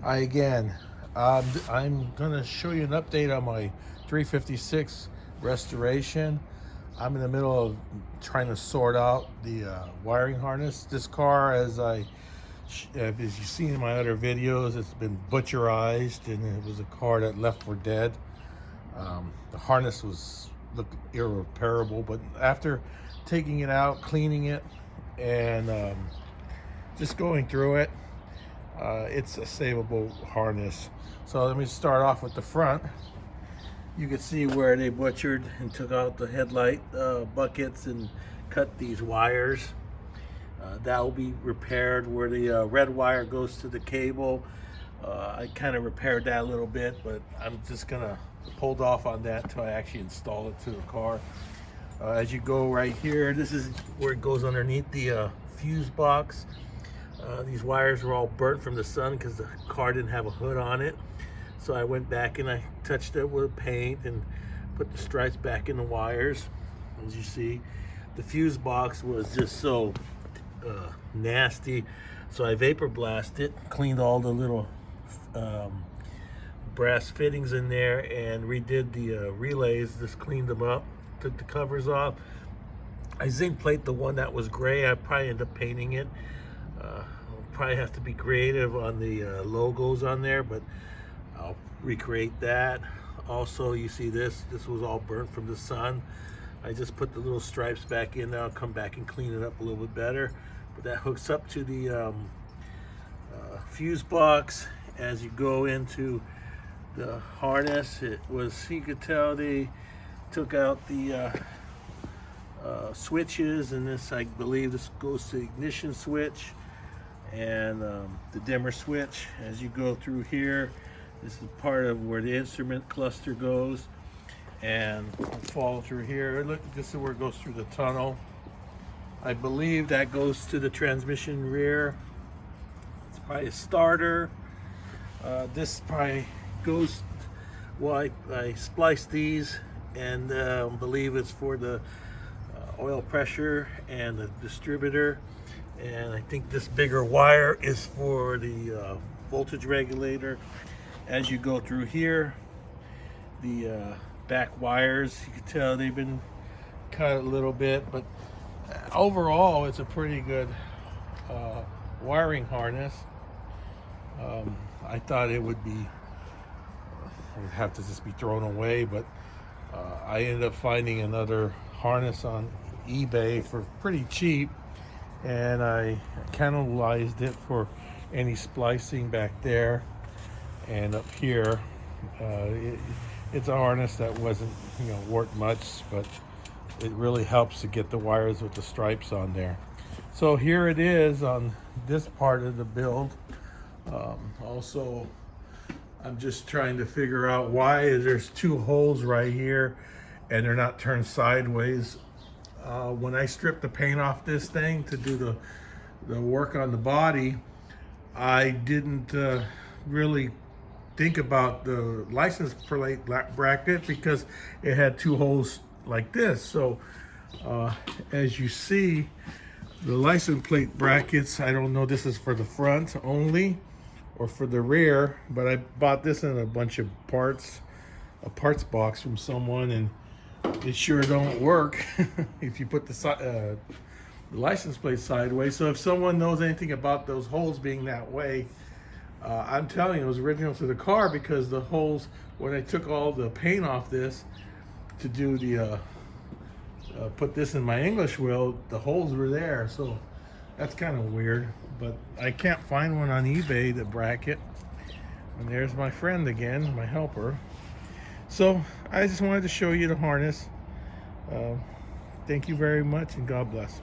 Again, I'm gonna show you an update on my 356 restoration. I'm in the middle of trying to sort out the wiring harness. This car, as you've seen in my other videos, it's been butcherized, and it was a car that left for dead. The harness looked irreparable, but after taking it out, cleaning it, and just going through it, it's a savable harness. So let me start off with the front. You can see where they butchered and took out the headlight buckets and cut these wires. That will be repaired where the red wire goes to the cable. I kind of repaired that a little bit, but I'm just gonna hold off on that until I actually install it to the car. As you go right here, this is where it goes underneath the fuse box. These wires were all burnt from the sun because the car didn't have a hood on it. So I went back and I touched it with paint and put the stripes back in the wires. As you see, the fuse box was just so nasty. So I vapor blasted, cleaned all the little brass fittings in there and redid the relays, just cleaned them up, took the covers off. I zinc plate the one that was gray. I probably end up painting it. I'll probably have to be creative on the logos on there, but I'll recreate that. Also, you see this was all burnt from the sun. I just put the little stripes back in there. I'll come back and clean it up a little bit better. But that hooks up to the fuse box. As you go into the harness, you could tell they took out the switches, and this, I believe this goes to the ignition switch and the dimmer switch. As you go through here, this is part of where the instrument cluster goes, and follow through here. Look, this is where it goes through the tunnel. I believe that goes to the transmission rear. It's probably a starter. This probably goes, well, I spliced these, and believe it's for the oil pressure and the distributor. And I think this bigger wire is for the voltage regulator. As you go through here, the back wires, you can tell they've been cut a little bit, but overall it's a pretty good wiring harness. I thought it would have to just be thrown away, but I ended up finding another harness on eBay for pretty cheap, and I cannibalized it for any splicing back there and up here. It's a harness that wasn't worth much, but it really helps to get the wires with the stripes on there. So here it is on this part of the build. Also, I'm just trying to figure out why there's two holes right here and they're not turned sideways. When I stripped the paint off this thing to do the work on the body, I didn't really think about the license plate bracket because it had two holes like this. So as you see, the license plate brackets, I don't know, this is for the front only or for the rear, but I bought this in a bunch of parts, a parts box from someone, and it sure don't work if you put the license plate sideways. So if someone knows anything about those holes being that way, I'm telling you, it was original to the car, because the holes, when I took all the paint off this to do the put this in my English wheel, the holes were there. So that's kind of weird, but I can't find one on eBay, the bracket. And there's my friend again, my helper. So I just wanted to show you the harness. Thank you very much, and God bless.